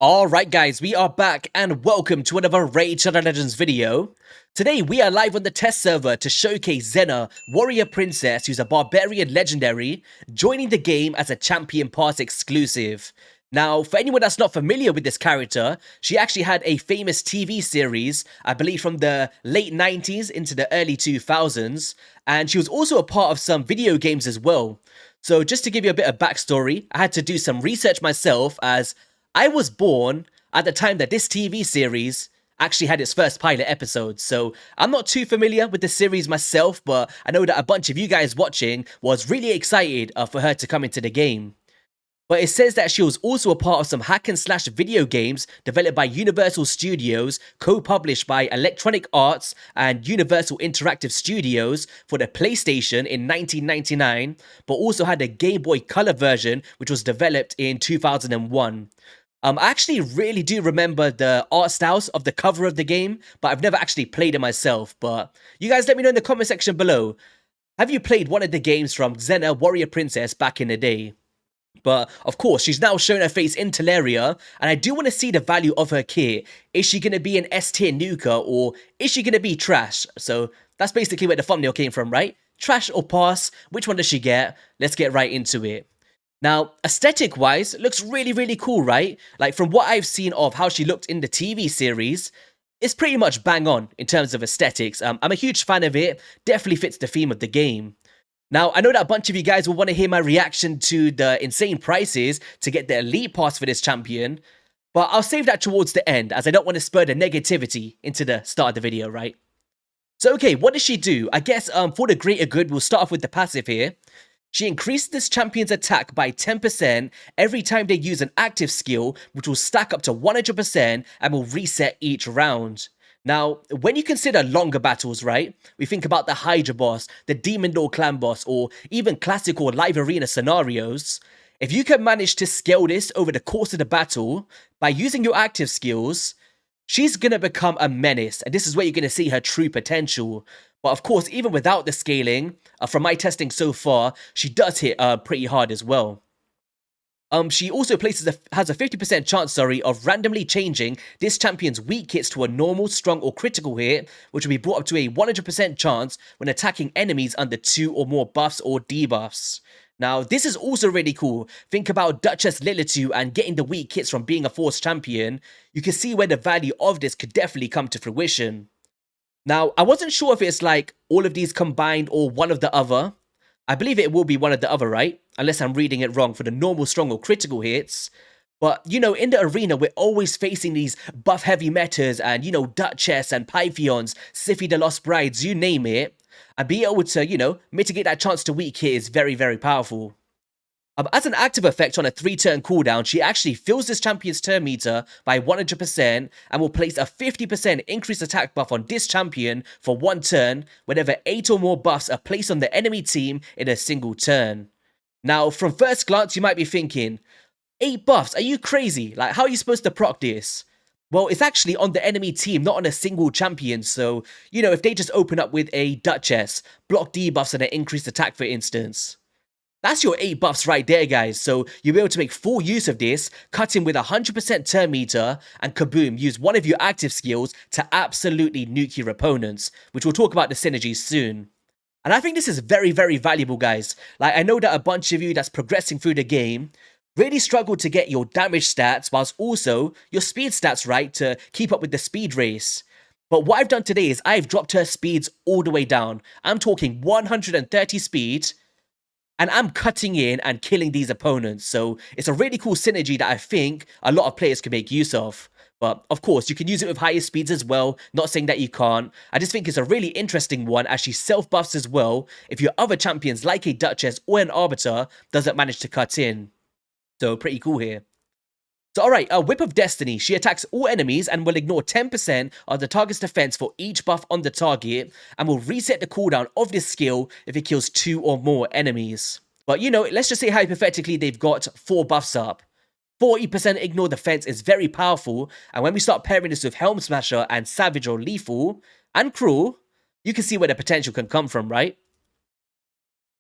Alright guys, we are back and welcome to another Raid Shadow Legends video. Today we are live on the test server to showcase Xena, warrior princess who's a barbarian legendary, joining the game as a champion pass exclusive. Now, for anyone that's not familiar with this character, she actually had a famous TV series, I believe from the late 90s into the early 2000s, and she was also a part of some video games as well. So just to give you a bit of backstory, I had to do some research myself as I was born at the time that this TV series actually had its first pilot episode, so I'm not too familiar with the series myself, but I know that a bunch of you guys watching was really excited for her to come into the game. But it says that she was also a part of some hack and slash video games developed by Universal Studios, co-published by Electronic Arts and Universal Interactive Studios for the PlayStation in 1999, but also had a Game Boy Color version which was developed in 2001. I actually really do remember the art styles of the cover of the game, but I've never actually played it myself. But you guys let me know in the comment section below. Have you played one of the games from Xena Warrior Princess back in the day? But of course, she's now shown her face in Teleria, and I do want to see the value of her kit. Is she going to be an S tier nuker, or is she going to be trash? So that's basically where the thumbnail came from, right? Trash or pass? Which one does she get? Let's get right into it. Now, aesthetic-wise, looks really cool, right? Like, from what I've seen of how she looked in the TV series, it's pretty much bang on in terms of aesthetics. I'm a huge fan of it, definitely fits the theme of the game. Now, I know that a bunch of you guys will want to hear my reaction to the insane prices to get the Elite Pass for this champion, but I'll save that towards the end, as I don't want to spur the negativity into the start of the video, right? So, okay, what does she do? I guess for the greater good, we'll start off with the passive here. She increases this champion's attack by 10% every time they use an active skill, which will stack up to 100% and will reset each round. Now, when you consider longer battles, right, we think about the Hydra boss, the Demon Lord clan boss, or even classic or live arena scenarios. If you can manage to scale this over the course of the battle by using your active skills, she's going to become a menace, and this is where you're going to see her true potential. But of course, even without the scaling, from my testing so far, she does hit pretty hard as well. She also has a 50% chance, of randomly changing this champion's weak hits to a normal, strong, or critical hit, which will be brought up to a 100% chance when attacking enemies under 2 or more buffs or debuffs. Now, this is also really cool. Think about Duchess Lilitu and getting the weak hits from being a Force champion. You can see where the value of this could definitely come to fruition. Now, I wasn't sure if it's like all of these combined or one of the other. I believe it will be one of the other, right? Unless I'm reading it wrong for the normal, strong, or critical hits. But, you know, in the arena, we're always facing these buff-heavy metas and, you know, Duchess and Pythions, Sify the Lost Brides, you name it. And being able to, you know, mitigate that chance to weak hit is very powerful. As an active effect on a 3-turn cooldown, she actually fills this champion's turn meter by 100% and will place a 50% increased attack buff on this champion for 1 turn whenever 8 or more buffs are placed on the enemy team in a single turn. Now, from first glance, you might be thinking, 8 buffs, are you crazy? Like, how are you supposed to proc this? Well, it's actually on the enemy team, not on a single champion, so, you know, if they just open up with a Duchess, block debuffs and an increased attack for instance. That's your 8 buffs right there, guys, so you'll be able to make full use of this, cut in with 100% turn meter, and kaboom, use one of your active skills to absolutely nuke your opponents, which we'll talk about the synergies soon. And I think this is very valuable, guys. Like, I know that a bunch of you that's progressing through the game really struggle to get your damage stats, whilst also your speed stats right to keep up with the speed race. But what I've done today is I've dropped her speeds all the way down. I'm talking 130 speed, and I'm cutting in and killing these opponents, so it's a really cool synergy that I think a lot of players can make use of. But of course, you can use it with higher speeds as well, not saying that you can't. I just think it's a really interesting one as she self-buffs as well if your other champions like a Duchess or an Arbiter doesn't manage to cut in. So pretty cool here. So alright, Whip of Destiny. She attacks all enemies and will ignore 10% of the target's defense for each buff on the target and will reset the cooldown of this skill if it kills 2 or more enemies. But you know, let's just say hypothetically they've got 4 buffs up. 40% ignore defense is very powerful, and when we start pairing this with Helm Smasher and Savage or Lethal and Cruel, you can see where the potential can come from, right?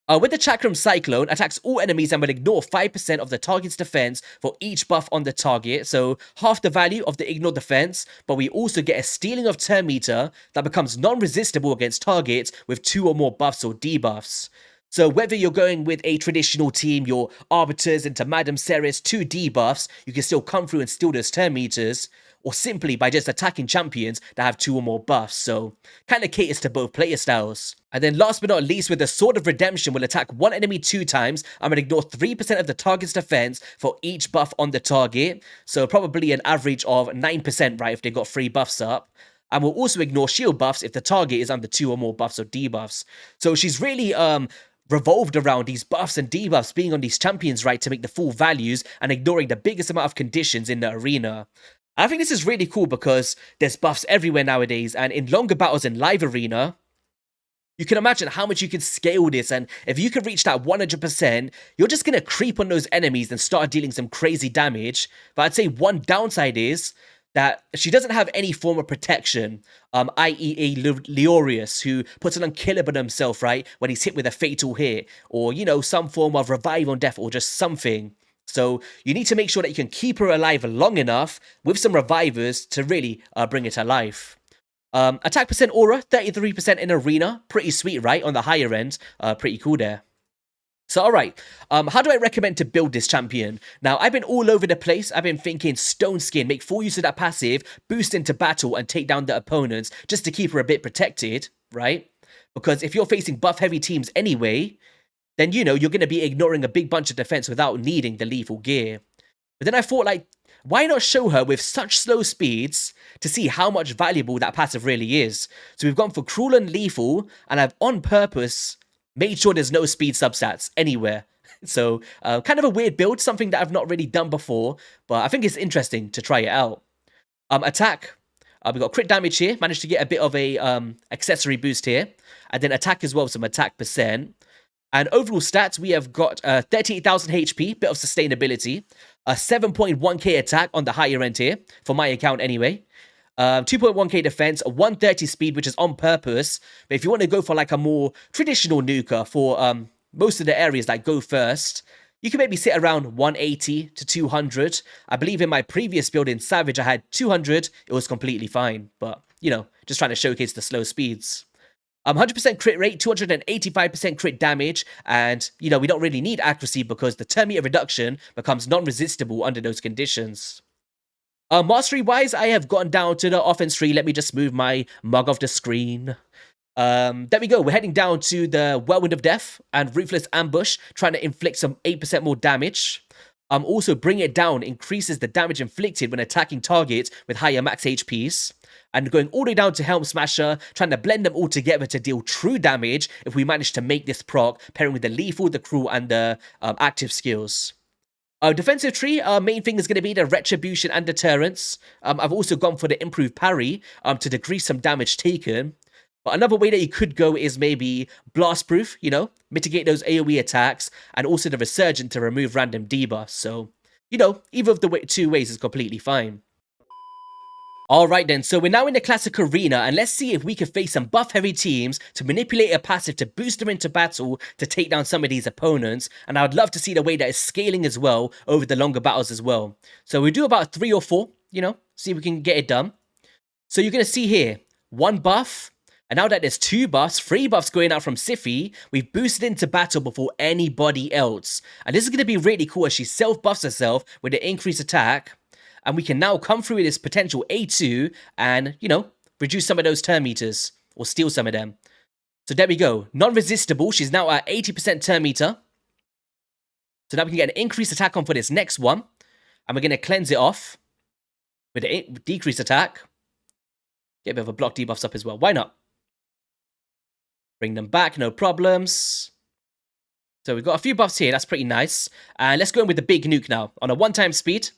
With the Chakram Cyclone, attacks all enemies and will ignore 5% of the target's defense for each buff on the target, so half the value of the ignore defense, but we also get a stealing of turn meter that becomes non-resistible against targets with 2 or more buffs or debuffs. So whether you're going with a traditional team, your Arbiters into Madame Ceres, 2 debuffs, you can still come through and steal those turn meters, or simply by just attacking champions that have 2 or more buffs, so kind of caters to both player styles. And then last but not least, with the Sword of Redemption, will attack one enemy 2 times and will ignore 3% of the target's defense for each buff on the target, so probably an average of 9%, right, if they got 3 buffs up. And will also ignore shield buffs if the target is under 2 or more buffs or debuffs. So she's really revolved around these buffs and debuffs being on these champions, right, to make the full values and ignoring the biggest amount of conditions in the arena. I think this is really cool because there's buffs everywhere nowadays, and in longer battles in live arena, you can imagine how much you can scale this, and if you can reach that 100%, you're just going to creep on those enemies and start dealing some crazy damage. But I'd say one downside is that she doesn't have any form of protection, i.e. a Leorius who puts an unkillable on himself, right, when he's hit with a fatal hit, or, you know, some form of revive on death, or just something. So you need to make sure that you can keep her alive long enough with some revivers to really bring it to life. Attack percent aura, 33% in arena, pretty sweet, right, on the higher end, pretty cool there. So, alright, how do I recommend to build this champion? Now, I've been all over the place. I've been thinking Stone Skin, make full use of that passive, boost into battle, and take down the opponents, just to keep her a bit protected, right? Because if you're facing buff-heavy teams anyway, then, you know, you're going to be ignoring a big bunch of defense without needing the lethal gear. But then I thought, like, why not show her with such slow speeds to see how much valuable that passive really is? So we've gone for Cruel and Lethal, and I've on purpose made sure there's no speed substats anywhere. So, kind of a weird build, something that I've not really done before, but I think it's interesting to try it out. Attack. We got crit damage here, managed to get a bit of a accessory boost here, and then attack as well, some attack percent. And overall stats, we have got 38,000 HP, bit of sustainability, a 7.1k attack on the higher end here, for my account anyway. 2.1k defense, 130 speed, which is on purpose. But if you want to go for like a more traditional nuker for most of the areas that go first, you can maybe sit around 180 to 200. I believe in my previous build in Savage, I had 200. It was completely fine. But, you know, just trying to showcase the slow speeds. 100% crit rate, 285% crit damage, and, you know, we don't really need accuracy because the turn meter reduction becomes non-resistible under those conditions. Mastery-wise, I have gotten down to the offense tree. Let me just move my mug off the screen. There we go. We're heading down to the Whirlwind of Death and Ruthless Ambush, trying to inflict some 8% more damage. Also, Bring It Down increases the damage inflicted when attacking targets with higher max HPs. And going all the way down to Helm Smasher, trying to blend them all together to deal true damage if we manage to make this proc, pairing with the Lethal, the Cruel, and the active skills. Defensive tree, our main thing is going to be the Retribution and Deterrence. I've also gone for the Improved Parry to decrease some damage taken. But another way that you could go is maybe Blast Proof, you know, mitigate those AoE attacks, and also the Resurgent to remove random debuffs. So, you know, either of the two ways is completely fine. Alright then, so we're now in the classic arena, and let's see if we can face some buff-heavy teams to manipulate a passive to boost them into battle to take down some of these opponents, and I would love to see the way that is scaling as well over the longer battles as well. So we do about 3 or 4, you know, see if we can get it done. So you're going to see here, 1 buff, and now that there's 2 buffs, 3 buffs going out from Siphi, we've boosted into battle before anybody else. And this is going to be really cool as she self-buffs herself with the increased attack. And we can now come through with this potential A2 and, you know, reduce some of those turn meters. Or steal some of them. So there we go. Non-resistible. She's now at 80% turn meter. So now we can get an increased attack on for this next one. And we're going to cleanse it off with a decreased attack. Get a bit of a block debuffs up as well. Why not? Bring them back. No problems. So we've got a few buffs here. That's pretty nice. And let's go in with the big nuke now. On a 1-time speed.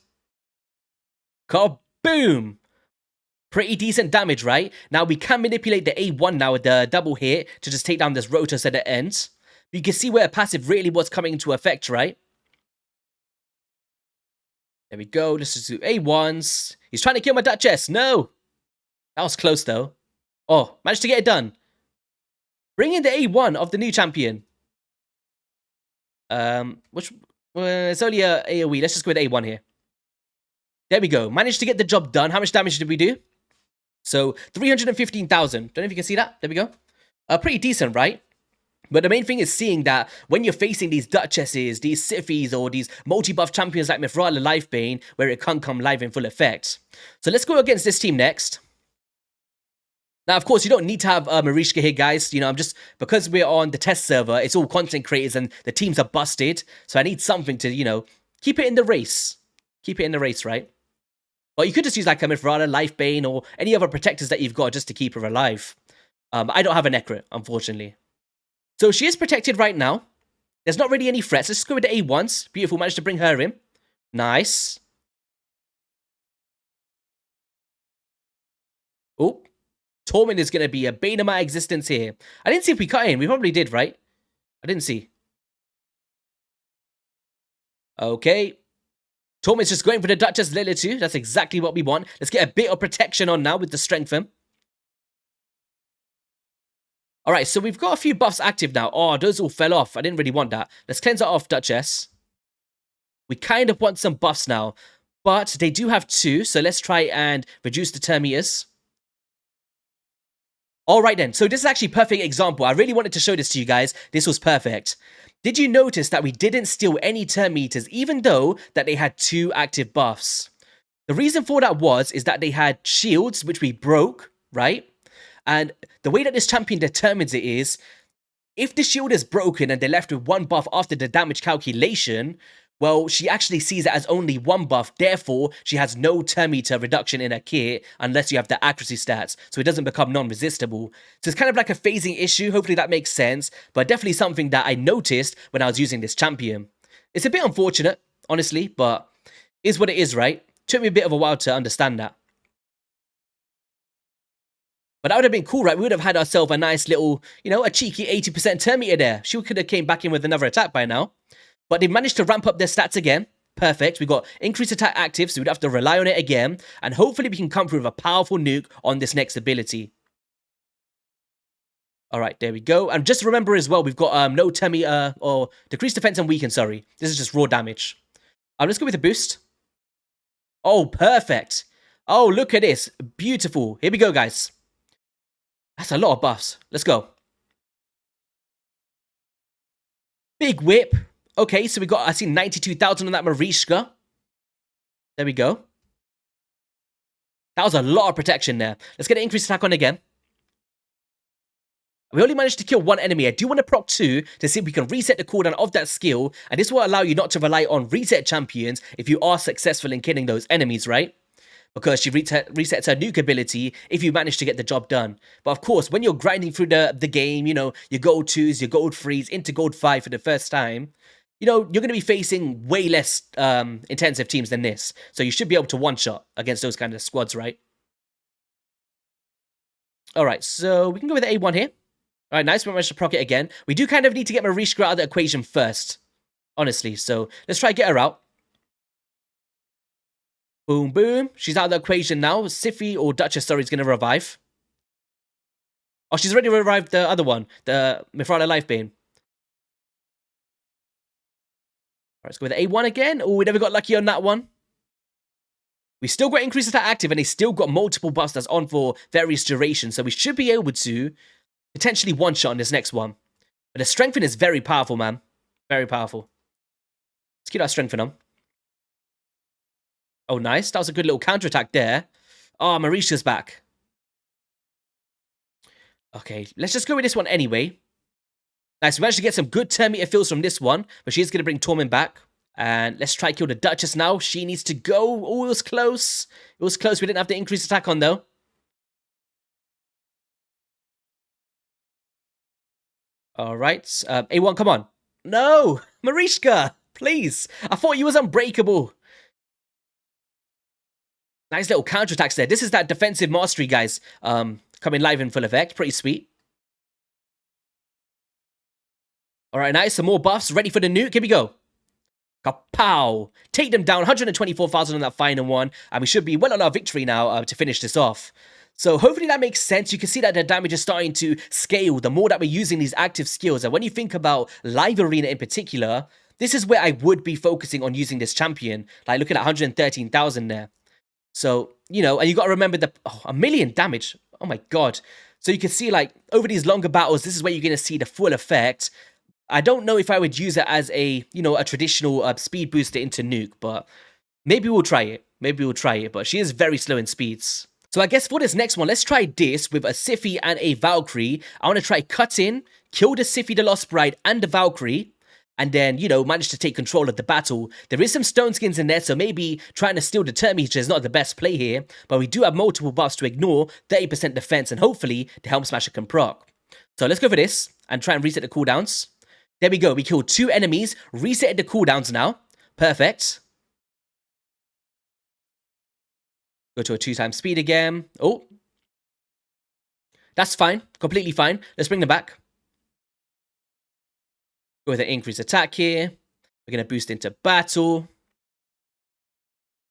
Kaboom! Pretty decent damage, right? Now we can manipulate the A1 now with the double hit to just take down this Rotos at the end. You can see where passive really was coming into effect, right? There we go. Let's just do A1s. He's trying to kill my Duchess. No! That was close, though. Oh, managed to get it done. Bring in the A1 of the new champion. Which it's only a AoE. Let's just go with A1 here. There we go. Managed to get the job done. How much damage did we do? So 315,000. Don't know if you can see that. There we go. Pretty decent, right? But the main thing is seeing that when you're facing these Duchesses, these Siffies, or these multi-buff champions like Mithrala Lifebane, where it can't come live in full effect. So let's go against this team next. Now, of course, you don't need to have Marishka here, guys. You know, because we're on the test server, it's all content creators and the teams are busted. So I need something to, you know, keep it in the race. Keep it in the race, right? Or you could just use like a Mithrala, Lifebane, or any other protectors that you've got just to keep her alive. I don't have a Necrit, unfortunately. So she is protected right now. There's not really any threats. Let's just go with the A1s. Beautiful, managed to bring her in. Nice. Oh, Torment is going to be a bane of my existence here. I didn't see if we cut in. We probably did, right? I didn't see. Okay. Torment's just going for the Duchess Lily too. That's exactly what we want. Let's get a bit of protection on now with the Strengthen. Alright, so we've got a few buffs active now. Oh, those all fell off. I didn't really want that. Let's cleanse it off, Duchess. We kind of want some buffs now. But they do have 2, so let's try and reduce the turn meters. Alright then, so this is actually a perfect example. I really wanted to show this to you guys. This was perfect. Did you notice that we didn't steal any turn meters, even though that they had 2 active buffs? The reason for that is that they had shields, which we broke, right? And the way that this champion determines it is, if the shield is broken and they're left with 1 buff after the damage calculation, well, she actually sees it as only 1 buff. Therefore, she has no turn meter reduction in her kit unless you have the accuracy stats. So it doesn't become non-resistible. So it's kind of like a phasing issue. Hopefully that makes sense. But definitely something that I noticed when I was using this champion. It's a bit unfortunate, honestly, but is what it is, right? Took me a bit of a while to understand that. But that would have been cool, right? We would have had ourselves a nice little, you know, a cheeky 80% turn meter there. She could have came back in with another attack by now. But they managed to ramp up their stats again. Perfect. We got increased attack active, so we'd have to rely on it again. And hopefully we can come through with a powerful nuke on this next ability. Alright, there we go. And just remember as well, we've got no turn meter, or decreased defense and weaken, sorry. This is just raw damage. Let's go with a boost. Oh, perfect. Oh, look at this. Beautiful. Here we go, guys. That's a lot of buffs. Let's go. Big whip. Okay, so we got, I see 92,000 on that Marishka. There we go. That was a lot of protection there. Let's get an increased attack on again. We only managed to kill 1 enemy. I do want to proc 2 to see if we can reset the cooldown of that skill. And this will allow you not to rely on reset champions if you are successful in killing those enemies, right? Because she resets her nuke ability if you manage to get the job done. But of course, when you're grinding through the game, you know, your gold 2s, your gold 3s, into gold 5 for the first time, you know, you're going to be facing way less intensive teams than this. So you should be able to one-shot against those kind of squads, right? Alright, so we can go with the A1 here. Alright, nice. We managed to proc it again. We do kind of need to get Marishka out of the equation first, honestly. So let's try to get her out. Boom, boom. She's out of the equation now. Siffi or Duchess, sorry, is going to revive. Oh, she's already revived the other one, the Mithrala Lifebane. Alright, let's go with the A1 again. Oh, we never got lucky on that one. We still got increased attack active, and they still got multiple buffs that's on for various durations, so we should be able to potentially one-shot on this next one. But the Strengthen is very powerful, man. Very powerful. Let's keep that Strengthen on. Oh, nice. That was a good little counterattack there. Oh, Marishka's back. Okay, let's just go with this one anyway. Nice, we managed to get some good turn meter fills from this one, but she is going to bring Torment back. And let's try to kill the Duchess now. She needs to go. Oh, it was close. It was close. We didn't have the increased attack on, though. All right. A1, come on. No! Marishka! Please! I thought you was unbreakable. Nice little counterattacks there. This is that defensive mastery, guys. Coming live in full effect. Pretty sweet. Alright, nice. Some more buffs. Ready for the nuke. Here we go. Kapow! Take them down. 124,000 on that final one. And we should be well on our victory now to finish this off. So hopefully that makes sense. You can see that the damage is starting to scale the more that we're using these active skills. And when you think about Live Arena in particular, this is where I would be focusing on using this champion. Like, looking at 113,000 there. So, you know, and you got to remember the 1 million damage. Oh my god. So you can see, like, over these longer battles, this is where you're going to see the full effect. I don't know if I would use it as a, you know, a traditional speed booster into nuke, but maybe we'll try it. Maybe we'll try it, but she is very slow in speeds. So I guess for this next one, let's try this with a Siphi and a Valkyrie. I want to try cut in, kill the Siphi, the Lost Bride, and the Valkyrie, and then, you know, manage to take control of the battle. There is some stone skins in there, so maybe trying to steal the Termeter is not the best play here, but we do have multiple buffs to ignore, 30% defense, and hopefully the Helm Smasher can proc. So let's go for this, and try and reset the cooldowns. There we go, we killed 2 enemies, resetted the cooldowns now. Perfect. Go to a 2x speed again. Oh. That's fine. Completely fine. Let's bring them back. Go with an increased attack here. We're going to boost into battle.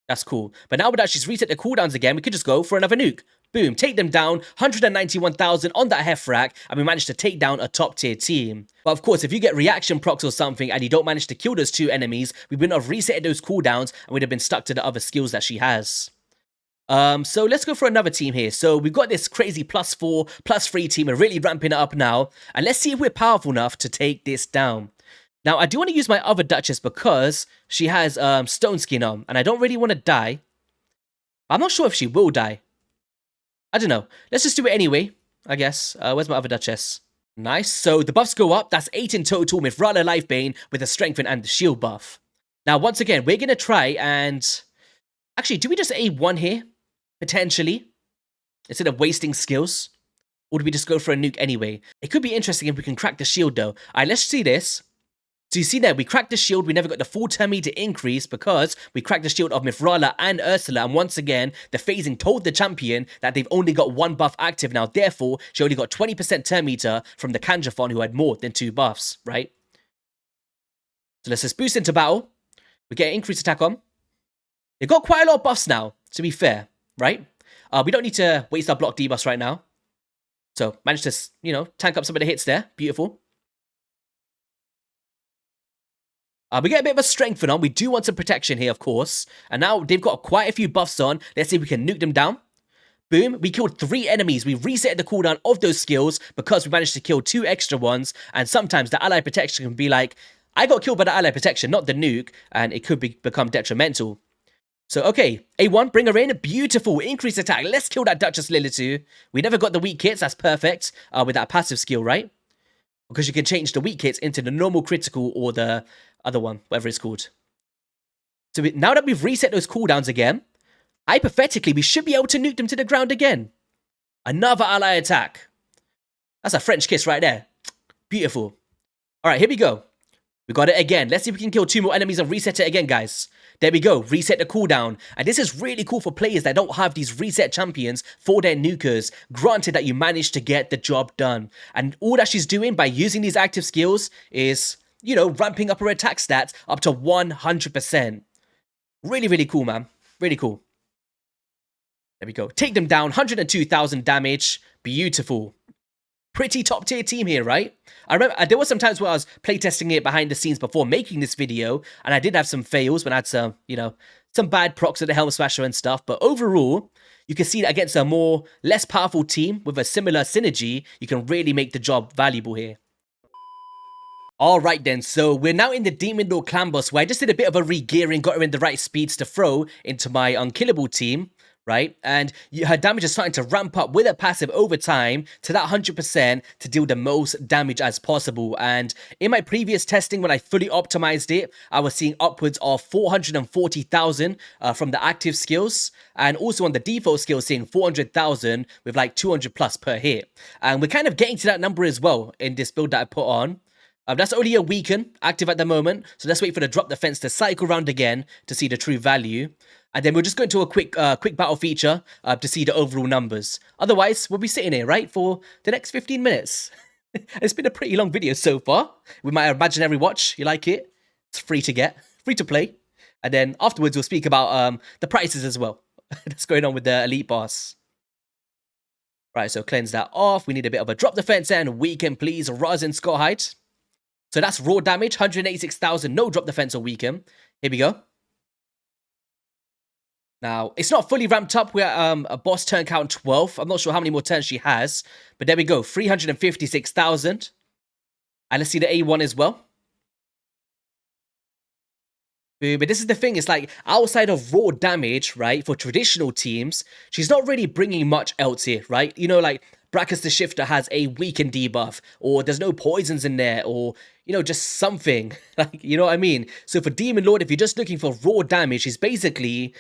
That's cool. But now that she's reset the cooldowns again, we could just go for another nuke. Boom. Take them down. 191,000 on that hef rack. And we managed to take down a top tier team. But of course, if you get reaction procs or something and you don't manage to kill those 2 enemies, we wouldn't have reset those cooldowns and we'd have been stuck to the other skills that she has. So let's go for another team here. So we've got this crazy +4, +3 team. We're really ramping it up now. And let's see if we're powerful enough to take this down. Now, I do want to use my other Duchess because she has Stone Skin on. And I don't really want to die. I'm not sure if she will die. I don't know. Let's just do it anyway, I guess. Where's my other Duchess? Nice. So the buffs go up. That's 8 in total with Rala Lifebane with the Strengthen and the Shield buff. Now, once again, we're going to try and... Actually, do we just A1 here? Potentially, instead of wasting skills? Or do we just go for a nuke anyway? It could be interesting if we can crack the shield though. Alright, let's see this. So you see there, we cracked the shield, we never got the full turn meter increase because we cracked the shield of Mifrala and Ursula, and once again, the phasing told the champion that they've only got 1 buff active now, therefore, she only got 20% turn meter from the Kanjafon who had more than 2 buffs, right? So let's just boost into battle. We get increased attack on. They've got quite a lot of buffs now, to be fair. Right? We don't need to waste our block debuffs right now. So, managed to, you know, tank up some of the hits there. Beautiful. We get a bit of a strengthen on. We do want some protection here, of course. And now they've got quite a few buffs on. Let's see if we can nuke them down. Boom. We killed 3 enemies. We reset the cooldown of those skills because we managed to kill 2 extra ones. And sometimes the ally protection can be like, I got killed by the ally protection, not the nuke. And it could become detrimental. So, okay, A1, bring her in. Beautiful. Increased attack. Let's kill that Duchess Lilitu. We never got the weak hits. That's perfect. With that passive skill, right? Because you can change the weak hits into the normal critical or the other one, whatever it's called. So, now that we've reset those cooldowns again, hypothetically, we should be able to nuke them to the ground again. Another ally attack. That's a French kiss right there. Beautiful. All right, here we go. We got it again. Let's see if we can kill 2 more enemies and reset it again, guys. There we go. Reset the cooldown. And this is really cool for players that don't have these reset champions for their nukers. Granted that you managed to get the job done. And all that she's doing by using these active skills is, you know, ramping up her attack stats up to 100%. Really, really cool, man. Really cool. There we go. Take them down. 102,000 damage. Beautiful. Pretty top tier team here, right? I remember there were some times where I was playtesting it behind the scenes before making this video, and I did have some fails when I had some, you know, some bad procs at the Helm Smasher and stuff, but overall, you can see that against a less powerful team with a similar synergy, you can really make the job valuable here. Alright then, so we're now in the Demon Lord Clan boss where I just did a bit of a re-gearing, got her in the right speeds to throw into my unkillable team. Right? And her damage is starting to ramp up with a passive over time to that 100% to deal the most damage as possible. And in my previous testing, when I fully optimized it, I was seeing upwards of 440,000 from the active skills. And also on the default skills, seeing 400,000 with like 200 plus per hit. And we're kind of getting to that number as well in this build that I put on. That's only a weaken active at the moment. So let's wait for the drop defense to cycle around again to see the true value. And then we'll just go into a quick battle feature to see the overall numbers. Otherwise, we'll be sitting here, right, for the next 15 minutes. It's been a pretty long video so far. With my imaginary watch, you like it? It's free to get, free to play. And then afterwards, we'll speak about the prices as well. That's going on with the Elite Boss. Right, so cleanse that off. We need a bit of a drop defense and weaken, please. Rosin Scott height. So that's raw damage, 186,000, no drop defense or weaken. Here we go. Now, it's not fully ramped up. We're at a boss turn count 12. I'm not sure how many more turns she has. But there we go, 356,000. And let's see the A1 as well. But this is the thing, it's like, outside of raw damage, right, for traditional teams, she's not really bringing much else here, right? You know, like, Brackus the Shifter has a weaken debuff, or there's no poisons in there, or, you know, just something. Like, you know what I mean? So for Demon Lord, if you're just looking for raw damage, she's basically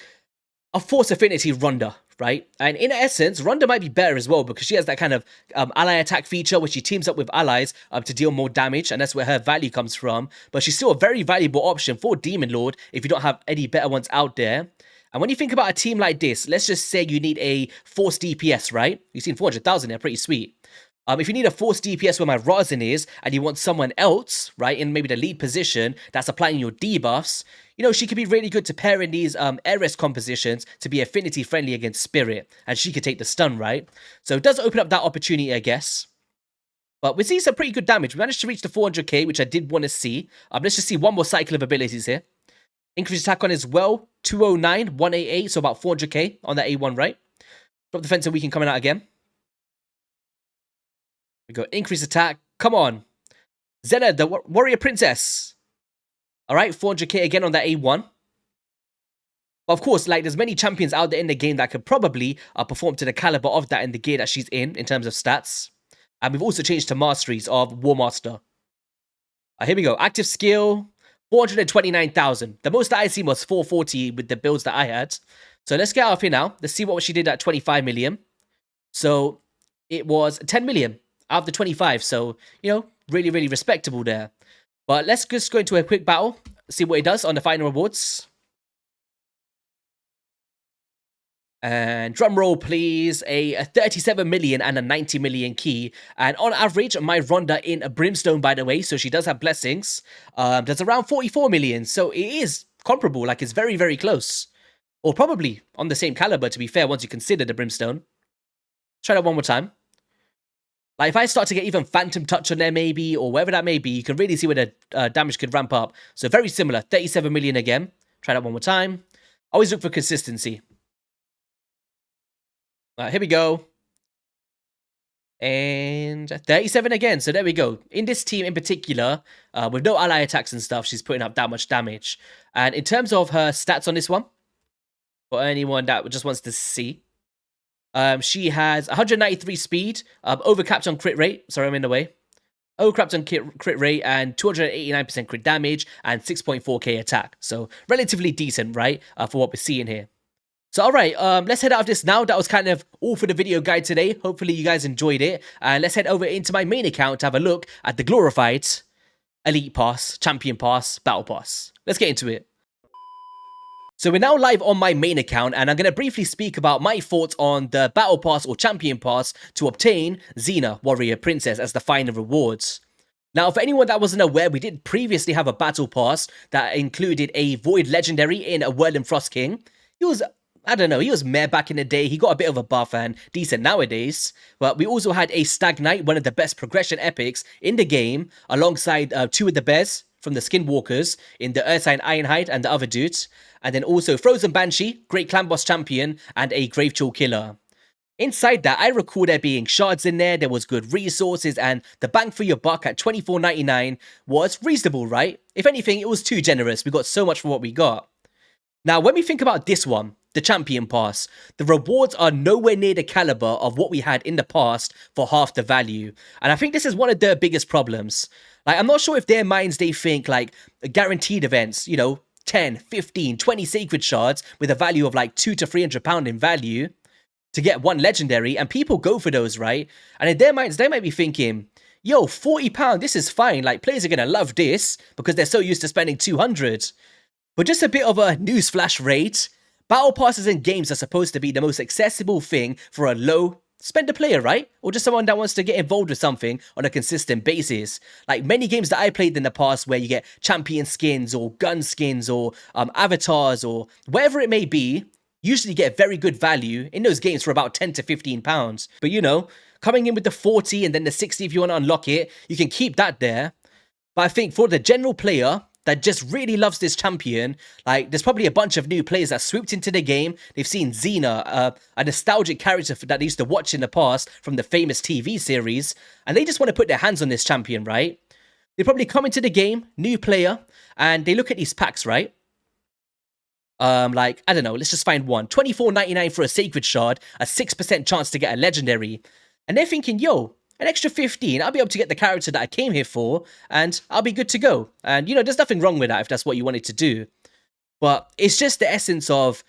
a Force Affinity Ronda, right? And in essence, Ronda might be better as well because she has that kind of ally attack feature where she teams up with allies to deal more damage, and that's where her value comes from. But she's still a very valuable option for Demon Lord if you don't have any better ones out there. And when you think about a team like this, let's just say you need a Force DPS, right? You've seen 400,000 there, pretty sweet. If you need a Force DPS where my Razin is, and you want someone else, right, in maybe the lead position that's applying your debuffs, you know, she could be really good to pair in these Ares compositions to be affinity friendly against Spirit, and she could take the stun, right? So it does open up that opportunity, I guess. But we see some pretty good damage. We managed to reach the 400k, which I did want to see. Let's just see one more cycle of abilities here. Increased attack on as well, 209, 188, so about 400k on that A1, right? Drop defense and weaken coming out again. We go increase attack. Come on. Xena, the warrior princess. All right, 400k again on that A1. But of course, like, there's many champions out there in the game that could probably perform to the caliber of that in the gear that she's in terms of stats. And we've also changed to masteries of War Master. Here we go. Active skill, 429,000. The most that I seen was 440 with the builds that I had. So let's get out of here now. Let's see what she did at 25 million. So it was 10 million. Out of the 25, so, you know, really, really respectable there. But let's just go into a quick battle, see what it does on the final rewards. And drum roll, please. A 37 million and a 90 million key. And on average, my Ronda in a Brimstone, by the way, so she does have blessings, does around 44 million. So it is comparable, like it's very, very close. Or probably on the same caliber, to be fair, once you consider the Brimstone. Try that one more time. Like, if I start to get even Phantom Touch on there, maybe, or whatever that may be, you can really see where the damage could ramp up. So very similar, 37 million again. Try that one more time. Always look for consistency. Here we go. And 37 again, so there we go. In this team in particular, with no ally attacks and stuff, she's putting up that much damage. And in terms of her stats on this one, for anyone that just wants to see, she has 193 speed, overcapped on crit rate. Sorry, I'm in the way. Overcapped on crit rate and 289% crit damage and 6.4k attack. So relatively decent, right? For what we're seeing here. So alright, let's head out of this now. That was kind of all for the video guide today. Hopefully you guys enjoyed it. And let's head over into my main account to have a look at the glorified Elite Pass, Champion Pass, Battle Pass. Let's get into it. So we're now live on my main account, and I'm going to briefly speak about my thoughts on the Battle Pass or Champion Pass to obtain Xena, Warrior Princess, as the final rewards. Now, for anyone that wasn't aware, we did previously have a Battle Pass that included a Void Legendary in a Whirling Frost King. He was, I don't know, he was meh back in the day. He got a bit of a buff and decent nowadays. But we also had a Stag Knight, one of the best progression epics in the game, alongside two of the bears from the Skinwalkers in the Earthsign Ironhide and the other dudes. And then also Frozen Banshee, Great Clan Boss Champion, and a Gravechill Killer. Inside that, I recall there being shards in there was good resources, and the bang for your buck at $24.99 was reasonable, right? If anything, it was too generous. We got so much for what we got. Now, when we think about this one, the Champion Pass, the rewards are nowhere near the caliber of what we had in the past for half the value. And I think this is one of the biggest problems. Like, I'm not sure if their minds, they think, like, guaranteed events, you know, 10, 15, 20 sacred shards with a value of like £200 to £300 in value to get one legendary, and people go for those, right? And in their minds, they might be thinking, yo, £40, this is fine. Like, players are going to love this because they're so used to spending 200. But just a bit of a newsflash rate, Battle Passes in games are supposed to be the most accessible thing for a low spender player, right? Or just someone that wants to get involved with something on a consistent basis. Like many games that I played in the past where you get champion skins or gun skins or avatars or whatever it may be, usually get very good value in those games for about 10 to 15 pounds. But you know, coming in with the 40 and then the 60 if you want to unlock it, you can keep that there. But I think for the general player that just really loves this champion, like there's probably a bunch of new players that swooped into the game. They've seen Xena, a nostalgic character that they used to watch in the past from the famous TV series, and they just want to put their hands on this champion, right? They probably come into the game, new player, and they look at these packs, right? Like, I don't know, let's just find one. 24.99 for a Sacred Shard, a 6% chance to get a Legendary. And they're thinking, yo, an extra 15, I'll be able to get the character that I came here for, and I'll be good to go. And, you know, there's nothing wrong with that if that's what you wanted to do. But it's just the essence of,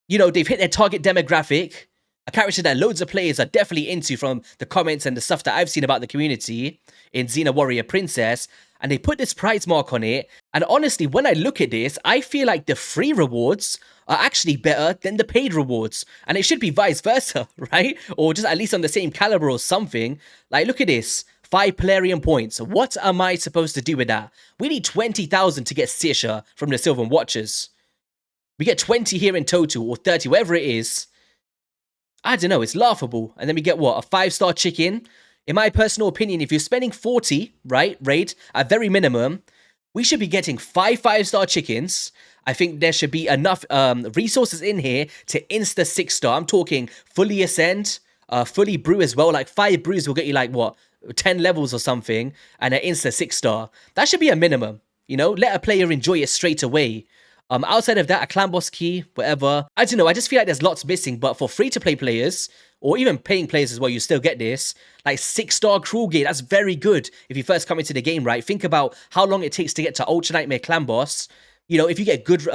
you know, they've hit their target demographic, a character that loads of players are definitely into from the comments and the stuff that I've seen about the community in Xena Warrior Princess, and they put this prize mark on it. And honestly, when I look at this, I feel like the free rewards are actually better than the paid rewards. And it should be vice versa, right? Or just at least on the same caliber or something. Like, look at this. 5 Plarium points. What am I supposed to do with that? We need 20,000 to get Sisha from the Sylvan Watchers. We get 20 here in total, or 30, whatever it is. I don't know, it's laughable. And then we get what? A 5-star chicken? In my personal opinion, if you're spending 40, right, rate, at very minimum, we should be getting 5 5-star chickens. I think there should be enough resources in here to insta 6-star. I'm talking fully ascend, fully brew as well. Like 5 brews will get you like, what, 10 levels or something, and an insta 6-star. That should be a minimum, you know? Let a player enjoy it straight away. Outside of that, a clan boss key, whatever. I don't know, I just feel like there's lots missing, but for free-to-play players, or even paying players as well, you still get this. Like 6-star Cruel Gate, that's very good if you first come into the game, right? Think about how long it takes to get to Ultra Nightmare Clan Boss. You know, if you get good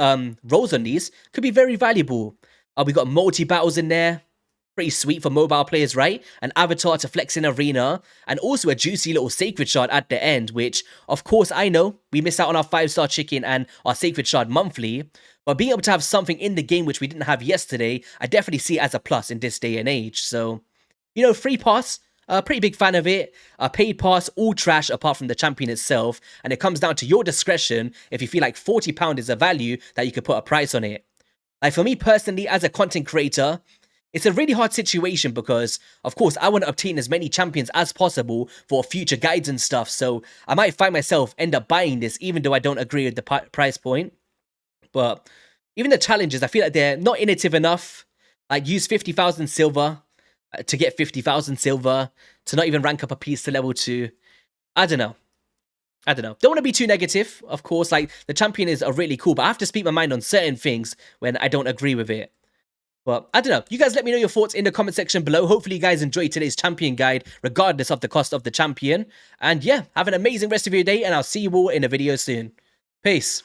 rolls on these, could be very valuable. We got multi-battles in there. Pretty sweet for mobile players, right? An avatar to flex in arena, and also a juicy little Sacred Shard at the end, which, of course, I know we miss out on our 5-star chicken and our Sacred Shard monthly, but being able to have something in the game which we didn't have yesterday, I definitely see it as a plus in this day and age. So, you know, free pass, pretty big fan of it. Paid pass, all trash apart from the champion itself, and it comes down to your discretion if you feel like £40 is a value that you could put a price on it. Like for me personally, as a content creator, it's a really hard situation because, of course, I want to obtain as many champions as possible for future guides and stuff, so I might find myself end up buying this even though I don't agree with the price point. But even the challenges, I feel like they're not innovative enough. Like, use 50,000 silver to get 50,000 silver, to not even rank up a piece to level 2. I don't know. Don't want to be too negative, of course. Like, the champion is really cool, but I have to speak my mind on certain things when I don't agree with it. But I don't know. You guys let me know your thoughts in the comment section below. Hopefully you guys enjoyed today's champion guide, regardless of the cost of the champion. And yeah, have an amazing rest of your day, and I'll see you all in a video soon. Peace.